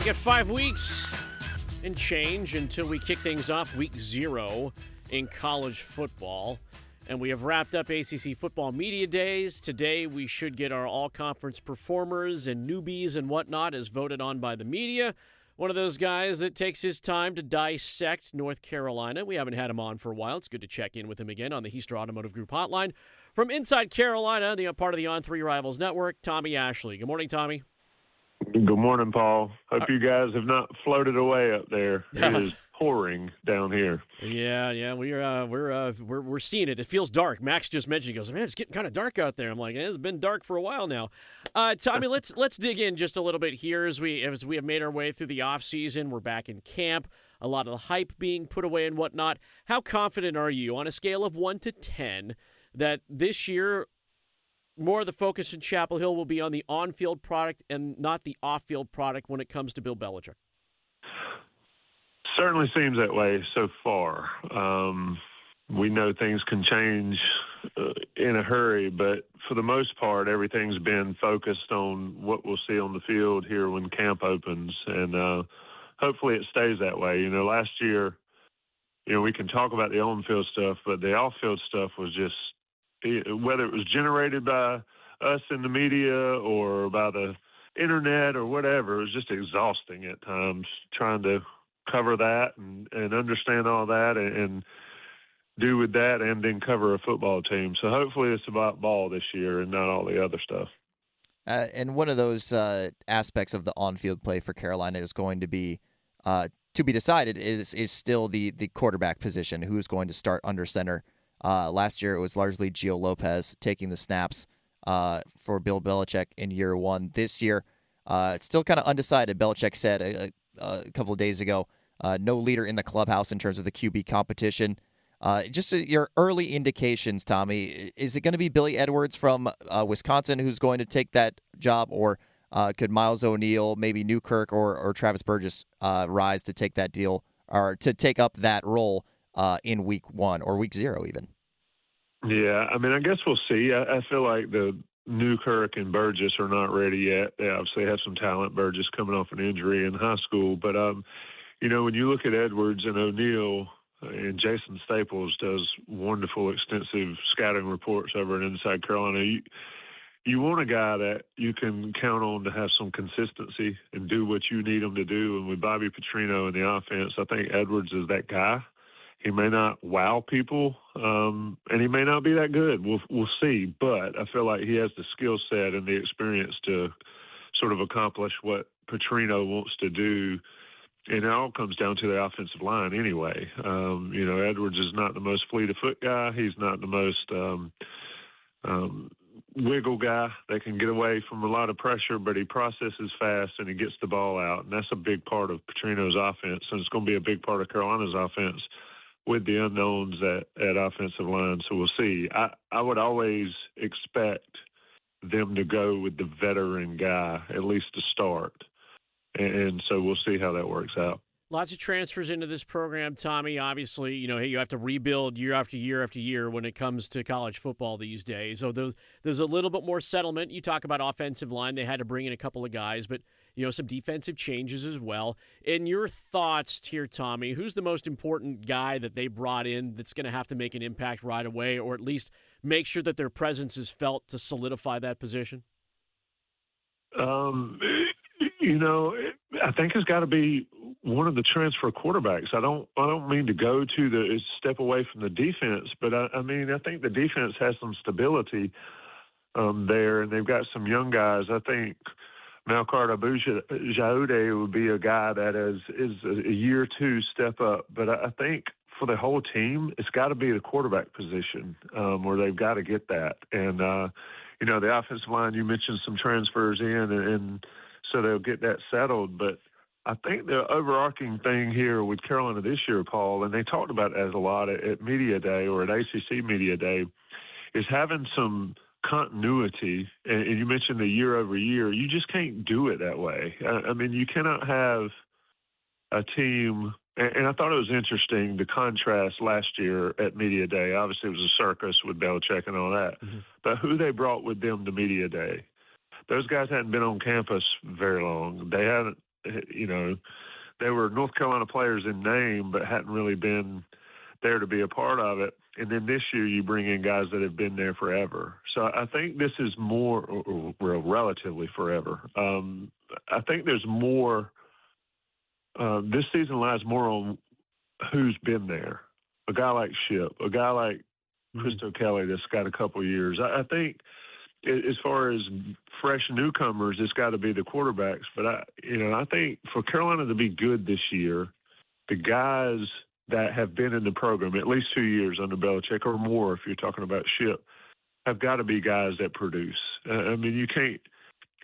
We got 5 weeks and change until we kick things off week 0 in college football. And we have wrapped up ACC football media days. Today we should get our all-conference performers and newbies and whatnot as voted on by the media. One of those guys that takes his time to dissect North Carolina. We haven't had him on for a while. It's good to check in with him again on the Heister Automotive Group hotline. From inside Carolina, the part of the On3 Rivals Network, Tommy Ashley. Good morning, Tommy. Good morning, Paul. Hope you guys have not floated away up there. It is pouring down here. Yeah, we're seeing it. It feels dark. Max just mentioned, he goes, man, it's getting kind of dark out there. I'm like, it's been dark for a while now. Tommy, let's dig in just a little bit here as we have made our way through the off season. We're back in camp. A lot of the hype being put away and whatnot. How confident are you on a scale of 1 to 10 that this year more of the focus in Chapel Hill will be on the on-field product and not the off-field product when it comes to Bill Belichick? Certainly seems that way so far. We know things can change in a hurry, but for the most part, everything's been focused on what we'll see on the field here when camp opens, and hopefully it stays that way. You know, last year, we can talk about the on-field stuff, but the off-field stuff was just, whether it was generated by us in the media or by the internet or whatever, it was just exhausting at times trying to cover that and understand all that and do with that and then cover a football team. So hopefully it's about ball this year and not all the other stuff. And one of those aspects of the on-field play for Carolina is going to be decided is still the quarterback position, who's going to start under center. Last year, it was largely Gio Lopez taking the snaps for Bill Belichick in year one. This year, it's still kind of undecided. Belichick said a couple of days ago, no leader in the clubhouse in terms of the QB competition. Just your early indications, Tommy. Is it going to be Billy Edwards from Wisconsin who's going to take that job, or could Miles O'Neill, maybe Newkirk, or Travis Burgess rise to take that deal or to take up that role in week 1 or week 0 even? Yeah, I mean, I guess we'll see. I feel like the Newkirk and Burgess are not ready yet. They obviously have some talent. Burgess coming off an injury in high school. But, when you look at Edwards and O'Neill, and Jason Staples does wonderful, extensive scouting reports over at Inside Carolina, you want a guy that you can count on to have some consistency and do what you need him to do. And with Bobby Petrino in the offense, I think Edwards is that guy. He may not wow people, and he may not be that good. We'll see. But I feel like he has the skill set and the experience to sort of accomplish what Petrino wants to do. And it all comes down to the offensive line anyway. Edwards is not the most fleet-of-foot guy. He's not the most wiggle guy that can get away from a lot of pressure, but he processes fast and he gets the ball out. And that's a big part of Petrino's offense, and it's going to be a big part of Carolina's offense with the unknowns at offensive line. So we'll see. I would always expect them to go with the veteran guy, at least to start. And so we'll see how that works out. Lots of transfers into this program, Tommy. Obviously, you have to rebuild year after year after year when it comes to college football these days. So there's a little bit more settlement. You talk about offensive line. They had to bring in a couple of guys, but, some defensive changes as well. In your thoughts here, Tommy, who's the most important guy that they brought in that's going to have to make an impact right away, or at least make sure that their presence is felt to solidify that position? I think it's got to be one of the transfer quarterbacks. I don't mean to go to the step away from the defense, but I think the defense has some stability there, and they've got some young guys. I think Malcart Abu-Jaude would be a guy that is a year or two step up, but I think for the whole team, it's got to be the quarterback position where they've got to get that. And, the offensive line, you mentioned some transfers in, and so they'll get that settled. But I think the overarching thing here with Carolina this year, Paul, and they talked about it as a lot at Media Day or at ACC Media Day, is having some continuity. And you mentioned the year over year. You just can't do it that way. You cannot have a team. And I thought it was interesting, the contrast last year at Media Day. Obviously, it was a circus with Belichick and all that. Mm-hmm. But who they brought with them to Media Day, those guys hadn't been on campus very long. They hadn't they were North Carolina players in name, but hadn't really been there to be a part of it. And then this year you bring in guys that have been there forever. So I think this is more, well, relatively forever. I think there's more, this season lies more on who's been there. A guy like Ship, a guy like Christo Kelly that's got a couple years. I think as far as fresh newcomers, it's got to be the quarterbacks. But I think for Carolina to be good this year, the guys that have been in the program at least 2 years under Belichick or more, if you're talking about Ship, have got to be guys that produce. I mean, you can't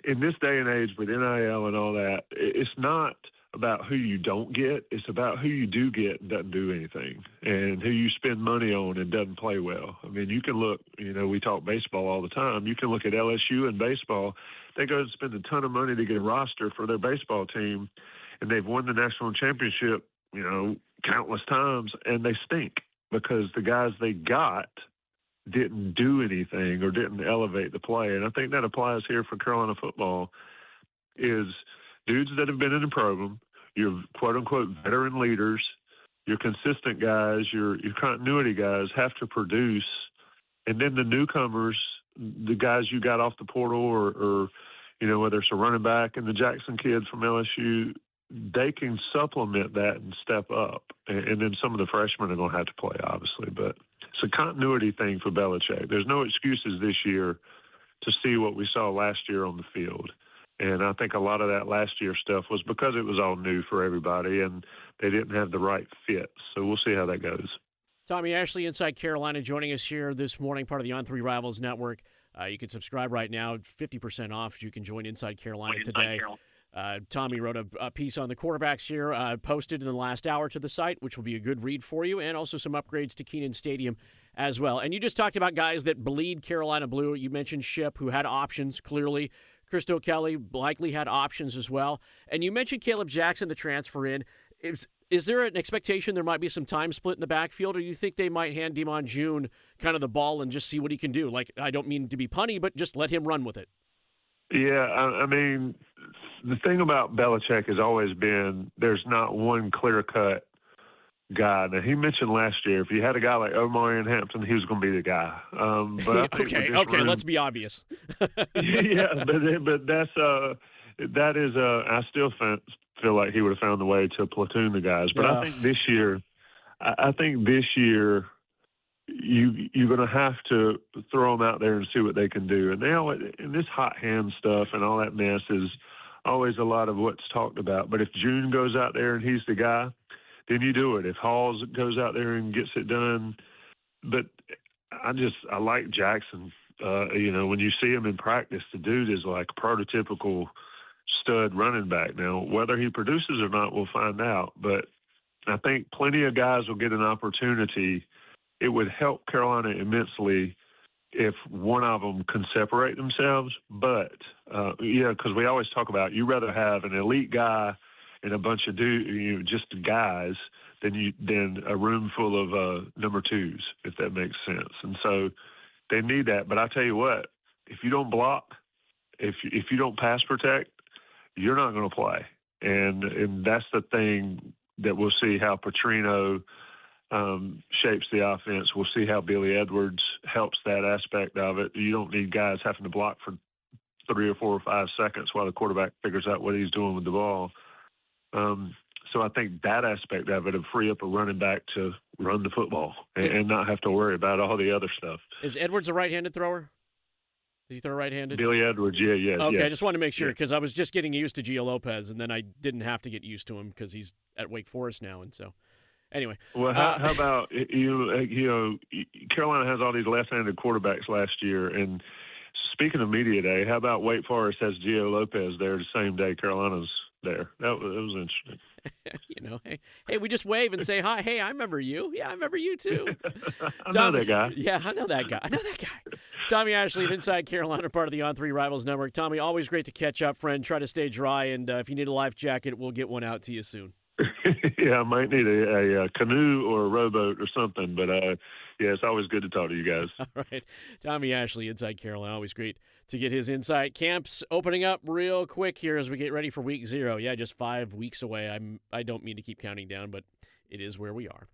in this day and age with NIL and all that. It's not about who you don't get. It's about who you do get and doesn't do anything, and who you spend money on and doesn't play well. I mean, you can look, we talk baseball all the time. You can look at LSU in baseball. They go and spend a ton of money to get a roster for their baseball team, and they've won the national championship, countless times, and they stink because the guys they got didn't do anything or didn't elevate the play. And I think that applies here for Carolina football is dudes that have been in the program, your quote-unquote veteran leaders, your consistent guys, your continuity guys have to produce. And then the newcomers, the guys you got off the portal or whether it's a running back and the Jackson kids from LSU, they can supplement that and step up. And then some of the freshmen are going to have to play, obviously. But it's a continuity thing for Belichick. There's no excuses this year to see what we saw last year on the field. And I think a lot of that last year stuff was because it was all new for everybody and they didn't have the right fit. So we'll see how that goes. Tommy Ashley, Inside Carolina, joining us here this morning, part of the On3 Rivals Network. You can subscribe right now, 50% off. You can join Inside Carolina today. Tommy wrote a piece on the quarterbacks here, posted in the last hour to the site, which will be a good read for you, and also some upgrades to Kenan Stadium as well. And you just talked about guys that bleed Carolina blue. You mentioned Ship, who had options, clearly. Christo Kelly likely had options as well. And you mentioned Caleb Jackson to transfer in. Is there an expectation there might be some time split in the backfield, or you think they might hand Demon June kind of the ball and just see what he can do? Like, I don't mean to be punny, but just let him run with it. Yeah, I mean, the thing about Belichick has always been there's not one clear-cut guy. Now, he mentioned last year if you had a guy like Omarion Hampton, he was going to be the guy. But I think okay, let's be obvious. Yeah, but that is I still feel like he would have found the way to platoon the guys. But I think this year, you're going to have to throw them out there and see what they can do. And and this hot hand stuff and all that mess is always a lot of what's talked about. But if June goes out there and he's the guy, then you do it. If Halls goes out there and gets it done, but I like Jackson. When you see him in practice, the dude is like a prototypical stud running back. Now, whether he produces or not, we'll find out. But I think plenty of guys will get an opportunity. It would help Carolina immensely if one of them can separate themselves. But, because we always talk about you rather have an elite guy and a bunch of just guys than a room full of number twos, if that makes sense. And so they need that. But I tell you what, if you don't block, if you don't pass protect, you're not going to play. And that's the thing that we'll see how Petrino shapes the offense. We'll see how Billy Edwards helps that aspect of it. You don't need guys having to block for 3 or 4 or 5 seconds while the quarterback figures out what he's doing with the ball. So I think that aspect of it will free up a running back to run the football and not have to worry about all the other stuff. Is Edwards a right-handed thrower? Does he throw right-handed? Billy Edwards, yeah. Okay, yeah. I just wanted to make sure because I was just getting used to Gio Lopez, and then I didn't have to get used to him because he's at Wake Forest now, and so anyway. Well, how about Carolina has all these left-handed quarterbacks last year, and speaking of media day, how about Wake Forest has Gio Lopez there the same day Carolina's there? That was interesting. Hey, we just wave and say hi. Hey, I remember you. Yeah, I remember you too. I know that guy. Yeah, I know that guy. Tommy Ashley of Inside Carolina, part of the On3 Rivals Network. Tommy, always great to catch up, friend. Try to stay dry, and if you need a life jacket, we'll get one out to you soon. I might need a canoe or a rowboat or something. But yeah, it's always good to talk to you guys. All right. Tommy Ashley, Inside Carolina. Always great to get his insight. Camp's opening up real quick here as we get ready for week 0. Yeah, just 5 weeks away. I don't mean to keep counting down, but it is where we are.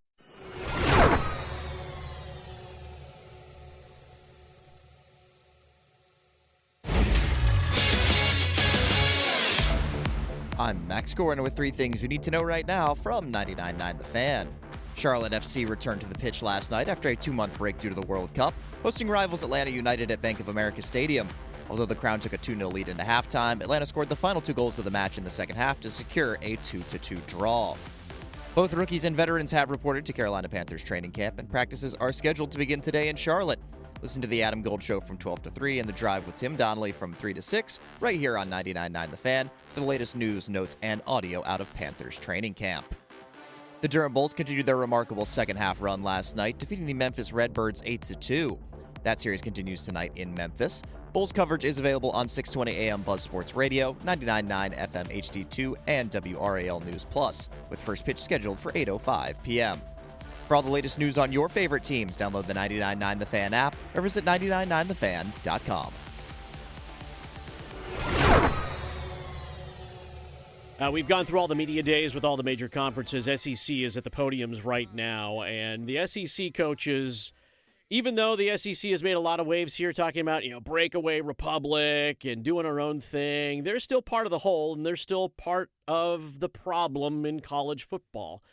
I'm Max Goren with 3 things you need to know right now from 99.9 The Fan. Charlotte FC returned to the pitch last night after a 2-month break due to the World Cup, hosting rivals Atlanta United at Bank of America Stadium. Although the Crown took a 2-0 lead into halftime, Atlanta scored the final 2 goals of the match in the second half to secure a 2-2 draw. Both rookies and veterans have reported to Carolina Panthers training camp, and practices are scheduled to begin today in Charlotte. Listen to the Adam Gold Show from 12 to 3 and The Drive with Tim Donnelly from 3 to 6, right here on 99.9 The Fan for the latest news, notes, and audio out of Panthers training camp. The Durham Bulls continued their remarkable second-half run last night, defeating the Memphis Redbirds 8-2. That series continues tonight in Memphis. Bulls coverage is available on 620 AM Buzz Sports Radio, 99.9 FM HD2, and WRAL News Plus, with first pitch scheduled for 8:05 p.m. For all the latest news on your favorite teams, download the 99.9 The Fan app or visit 999thefan.com. We've gone through all the media days with all the major conferences. SEC is at the podiums right now, and the SEC coaches, even though the SEC has made a lot of waves here talking about, breakaway republic and doing our own thing, they're still part of the whole, and they're still part of the problem in college football.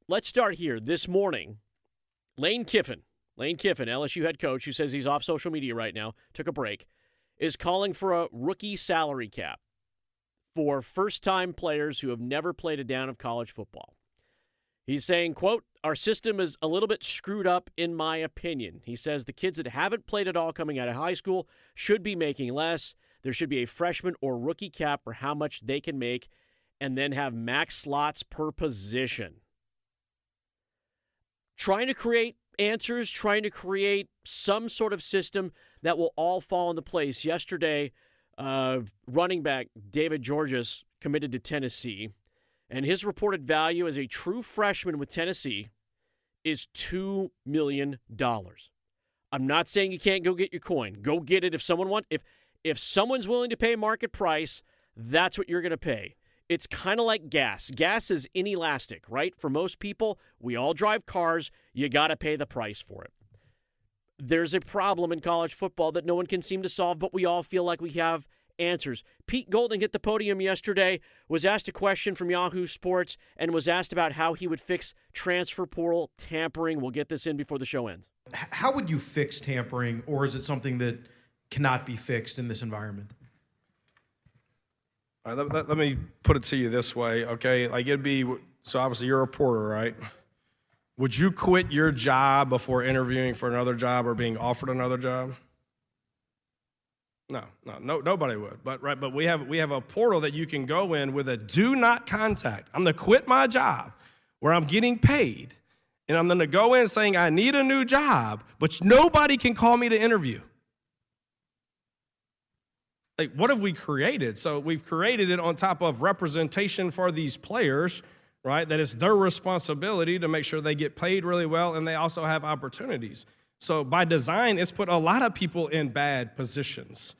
Let's start here. This morning, Lane Kiffin, LSU head coach, who says he's off social media right now, took a break, is calling for a rookie salary cap for first-time players who have never played a down of college football. He's saying, quote, "Our system is a little bit screwed up in my opinion." He says the kids that haven't played at all coming out of high school should be making less. There should be a freshman or rookie cap for how much they can make, and then have max slots per position. Trying to create answers, trying to create some sort of system that will all fall into place. Yesterday, running back David Georges committed to Tennessee, and his reported value as a true freshman with Tennessee is $2 million. I'm not saying you can't go get your coin. Go get it if someone wants. If someone's willing to pay market price, that's what you're going to pay. It's kind of like gas. Gas is inelastic, right? For most people, we all drive cars. You got to pay the price for it. There's a problem in college football that no one can seem to solve, but we all feel like we have answers. Pete Golding hit the podium yesterday, was asked a question from Yahoo Sports, and was asked about how he would fix transfer portal tampering. We'll get this in before the show ends. How would you fix tampering, or is it something that cannot be fixed in this environment? All right, let me put it to you this way, okay? Like it'd be, so obviously you're a reporter, right? Would you quit your job before interviewing for another job or being offered another job? No, nobody would. But we have a portal that you can go in with a do not contact. I'm going to quit my job where I'm getting paid, and I'm going to go in saying I need a new job, but nobody can call me to interview. Like, what have we created? So we've created it on top of representation for these players, right? That it's their responsibility to make sure they get paid really well and they also have opportunities. So by design, it's put a lot of people in bad positions.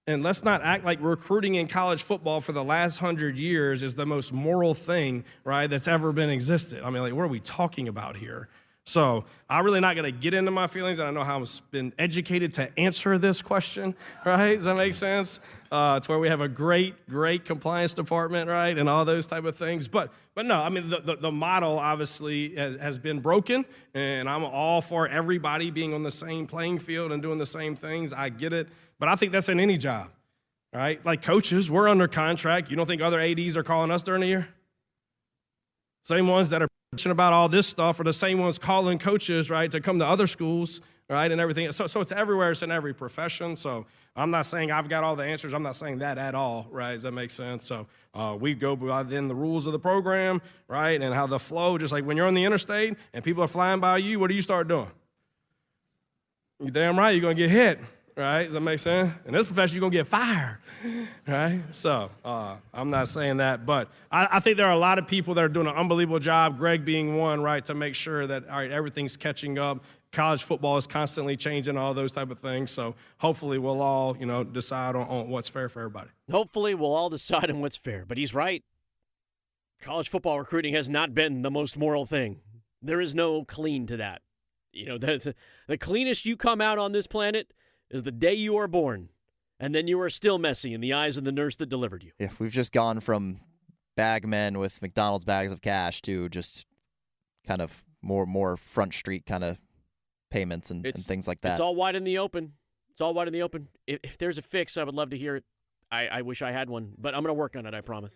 And let's not act like recruiting in college football for the last 100 years is the most moral thing, right, that's ever been existed. I mean, like, what are we talking about here? So I'm really not going to get into my feelings, and I know how I've been educated to answer this question, right? Does that make sense? It's where we have a great compliance department, right, and all those type of things. But no, I mean, the model obviously has been broken, and I'm all for everybody being on the same playing field and doing the same things. I get it. But I think that's in any job, right? Like coaches, we're under contract. You don't think other ADs are calling us during the year? Same ones that are about all this stuff are the same ones calling coaches, right, to come to other schools, right, and everything. So it's everywhere. It's in every profession. So I'm not saying I've got all the answers. I'm not saying that at all, right? Does that make sense? So we go by then the rules of the program, right, and how the flow, just like when you're on the interstate and people are flying by you, what do you start doing? You're damn right you're going to get hit, right? Does that make sense? In this profession, you're going to get fired, right? So I'm not saying that, but I think there are a lot of people that are doing an unbelievable job, Greg being one, right, to make sure that, all right, everything's catching up. College football is constantly changing, all those type of things. So hopefully we'll all, decide on what's fair for everybody. Hopefully we'll all decide on what's fair. But he's right. College football recruiting has not been the most moral thing. There is no clean to that. The cleanest you come out on this planet is the day you are born, and then you are still messy in the eyes of the nurse that delivered you. Yeah, we've just gone from bag men with McDonald's bags of cash to just kind of more front street kind of payments and things like that. It's all wide in the open. It's all wide in the open. If there's a fix, I would love to hear it. I wish I had one, but I'm going to work on it, I promise.